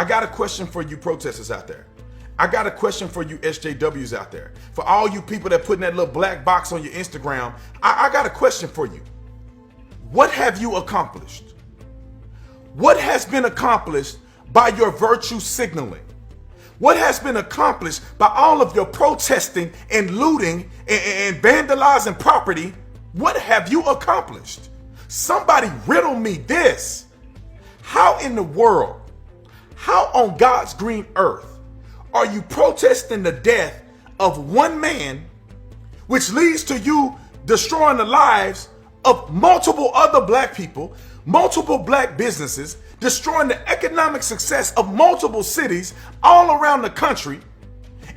I got a question for you protesters out there. I got a question for you SJWs out there. For all you people that put in that little black box on your Instagram, I got a question for you. What have you accomplished? What has been accomplished by your virtue signaling? What has been accomplished by all of your protesting and looting and vandalizing property? What have you accomplished? Somebody riddle me this. How in the world, how on God's green earth are you protesting the death of one man, which leads to you destroying the lives of multiple other black people, multiple black businesses, destroying the economic success of multiple cities all around the country?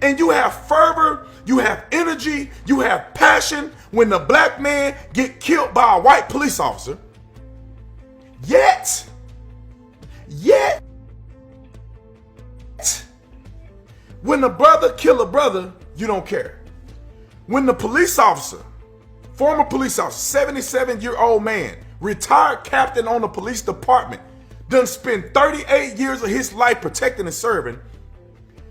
And you have fervor, you have energy, you have passion when the black man get killed by a white police officer. Yet, when a brother kill a brother, you don't care. When the police officer, former police officer, 77-year-old man, retired captain on the police department, done spent 38 years of his life protecting and serving,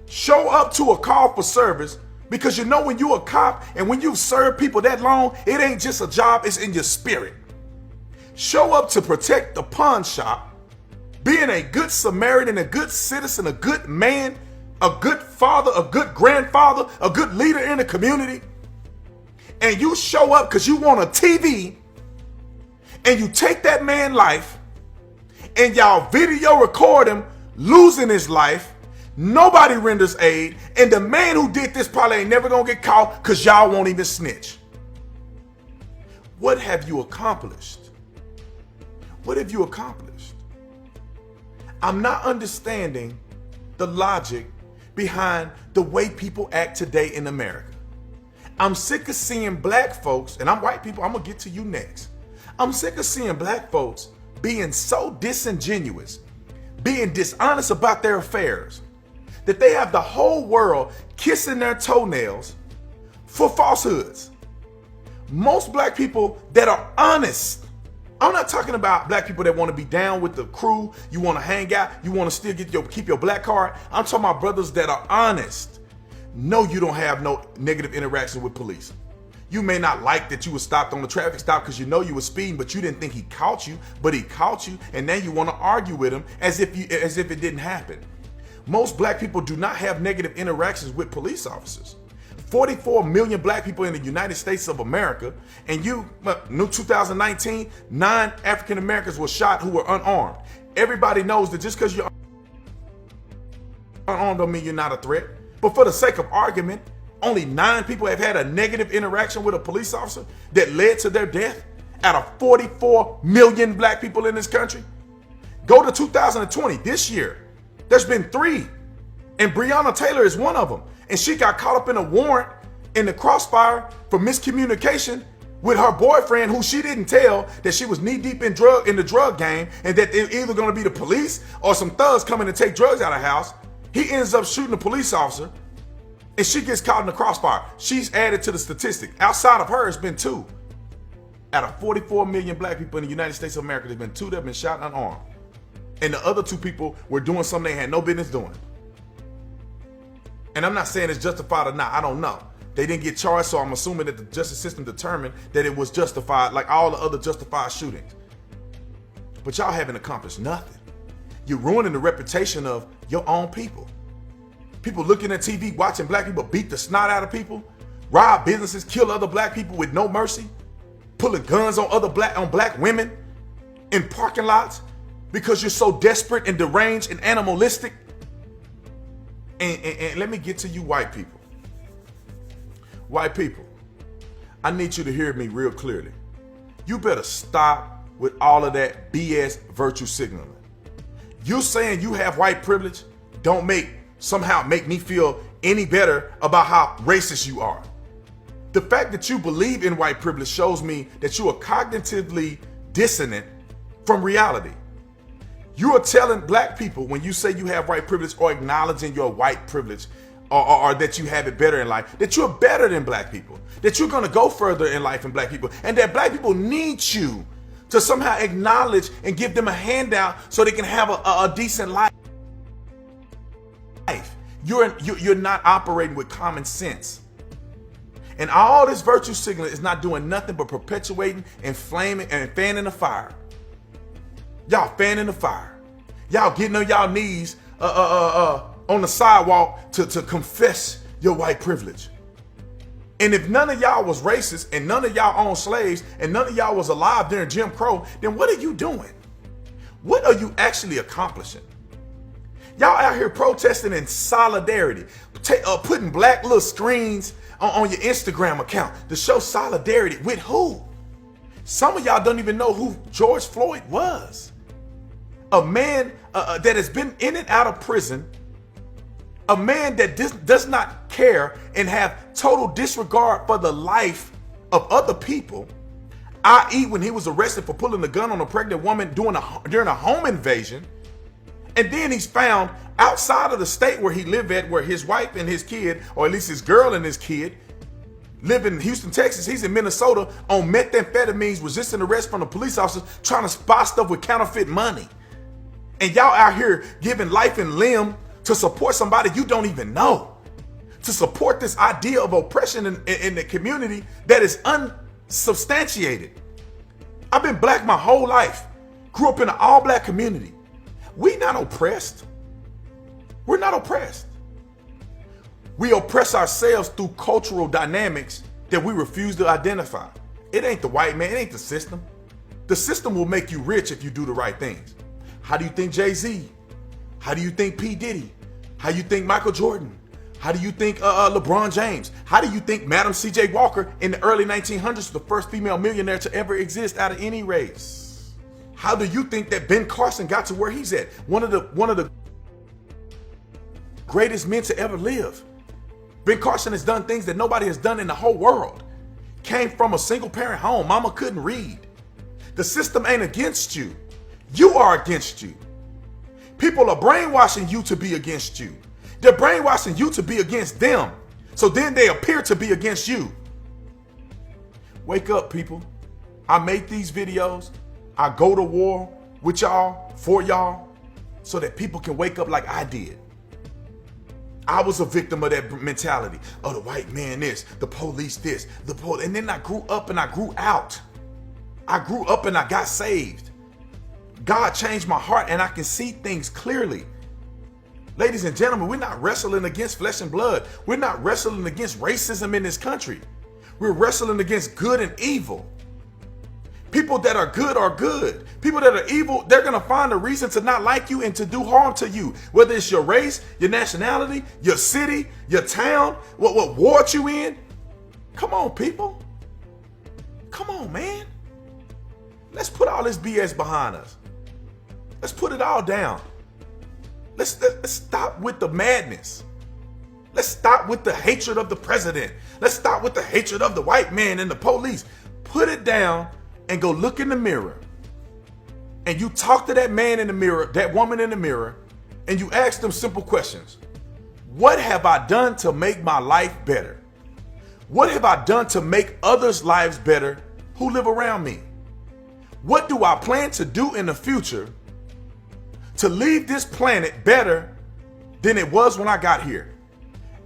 show up to a call for service, because you know when you a cop and when you've served people that long, it ain't just a job, it's in your spirit. Show up to protect the pawn shop, being a good Samaritan, a good citizen, a good man, a good father, a good grandfather, a good leader in the community, and you show up because you want a TV, and you take that man's life, and y'all video record him losing his life, nobody renders aid, and the man who did this probably ain't never gonna get caught because y'all won't even snitch. What have you accomplished? What have you accomplished? I'm not understanding the logic behind the way people act today in America. I'm sick of seeing black folks, and I'm white people, I'm gonna get to you next. I'm sick of seeing black folks being so disingenuous, being dishonest about their affairs, that they have the whole world kissing their toenails for falsehoods. Most black people that are honest, I'm not talking about black people that want to be down with the crew, you want to hang out, you want to still keep your black card. I'm talking about brothers that are honest. No, you don't have no negative interaction with police. You may not like that you were stopped on the traffic stop because you know you were speeding, but you didn't think he caught you, but he caught you, and now you want to argue with him as if it didn't happen. Most black people do not have negative interactions with police officers. 44 million black people in the United States of America, and new 2019, 9 African Americans were shot who were unarmed. Everybody knows that just because you're unarmed don't mean you're not a threat. But for the sake of argument, only 9 people have had a negative interaction with a police officer that led to their death out of 44 million black people in this country. Go to 2020, this year, there's been 3, and Breonna Taylor is one of them. And she got caught up in a warrant in the crossfire for miscommunication with her boyfriend, who she didn't tell that she was knee deep in the drug game, and that they're either going to be the police or some thugs coming to take drugs out of the house. He ends up shooting a police officer, and she gets caught in the crossfire. She's added to the statistic. Outside of her, it's been 2. Out of 44 million black people in the United States of America, there's been 2 that have been shot unarmed. And the other 2 people were doing something they had no business doing. And I'm not saying it's justified or not. I don't know. They didn't get charged, so I'm assuming that the justice system determined that it was justified, like all the other justified shootings. But y'all haven't accomplished nothing. You're ruining the reputation of your own people. People looking at TV, watching black people beat the snot out of people, rob businesses, kill other black people with no mercy, pulling guns on black women in parking lots because you're so desperate and deranged and animalistic. And let me get to you white people. White people, I need you to hear me real clearly. You better stop with all of that BS virtue signaling. You saying you have white privilege don't somehow make me feel any better about how racist you are. The fact that you believe in white privilege shows me that you are cognitively dissonant from reality. You are telling black people, when you say you have white privilege or acknowledging your white privilege or that you have it better in life, that you're better than black people, that you're going to go further in life than black people, and that black people need you to somehow acknowledge and give them a handout so they can have a decent life. life. You're not operating with common sense. And all this virtue signaling is not doing nothing but perpetuating, inflaming, and fanning the fire. Y'all fanning the fire. Y'all getting on y'all knees on the sidewalk to confess your white privilege. And if none of y'all was racist and none of y'all owned slaves and none of y'all was alive during Jim Crow, then what are you doing? What are you actually accomplishing? Y'all out here protesting in solidarity, putting black little screens on your Instagram account to show solidarity with who? Some of y'all don't even know who George Floyd was. A man that has been in and out of prison, a man that does not care and have total disregard for the life of other people, i.e. when he was arrested for pulling a gun on a pregnant woman during a home invasion. And then he's found outside of the state where he lived at, where his wife and his kid, or at least his girl and his kid, live in Houston, Texas. He's in Minnesota on methamphetamines, resisting arrest from the police officers, trying to spy stuff with counterfeit money. And y'all out here giving life and limb to support somebody you don't even know, to support this idea of oppression in the community that is unsubstantiated. I've been black my whole life, grew up in an all-black community. We not oppressed. We're not oppressed. We oppress ourselves through cultural dynamics that we refuse to identify. It ain't the white man, it ain't the system. The system will make you rich if you do the right things. How do you think Jay-Z? How do you think P. Diddy? How do you think Michael Jordan? How do you think LeBron James? How do you think Madam C.J. Walker in the early 1900s was the first female millionaire to ever exist out of any race? How do you think that Ben Carson got to where he's at? One of the greatest men to ever live. Ben Carson has done things that nobody has done in the whole world. Came from a single parent home. Mama couldn't read. The system ain't against you. You are against you. People are brainwashing you to be against you. They're brainwashing you to be against them. So then they appear to be against you. Wake up, people. I make these videos. I go to war with y'all, for y'all, so that people can wake up like I did. I was a victim of that mentality. Oh, the white man this, the police this, and then I grew up and I grew out. I grew up and I got saved. God changed my heart and I can see things clearly. Ladies and gentlemen, we're not wrestling against flesh and blood. We're not wrestling against racism in this country. We're wrestling against good and evil. People that are good are good. People that are evil, they're going to find a reason to not like you and to do harm to you. Whether it's your race, your nationality, your city, your town, what ward you in. Come on, people. Come on, man. Let's put all this BS behind us. Let's put it all down. Let's stop with the madness. Let's stop with the hatred of the president. Let's stop with the hatred of the white man and the police. Put it down and go look in the mirror. And you talk to that man in the mirror, that woman in the mirror, and you ask them simple questions. What have I done to make my life better? What have I done to make others' lives better who live around me? What do I plan to do in the future to leave this planet better than it was when I got here?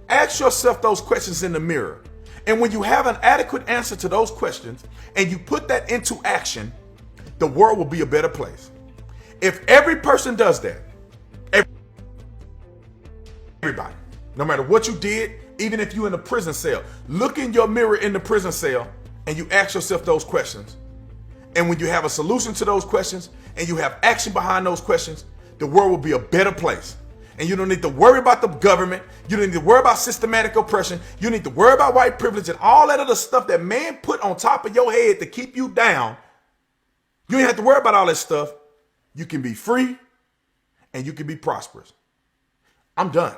Ask yourself those questions in the mirror. And when you have an adequate answer to those questions and you put that into action, the world will be a better place. If every person does that, everybody, no matter what you did, even if you're in a prison cell, look in your mirror in the prison cell and you ask yourself those questions. And when you have a solution to those questions and you have action behind those questions, the world will be a better place. And you don't need to worry about the government. You don't need to worry about systematic oppression. You need to worry about white privilege and all that other stuff that man put on top of your head to keep you down. You ain't have to worry about all that stuff. You can be free and you can be prosperous. I'm done.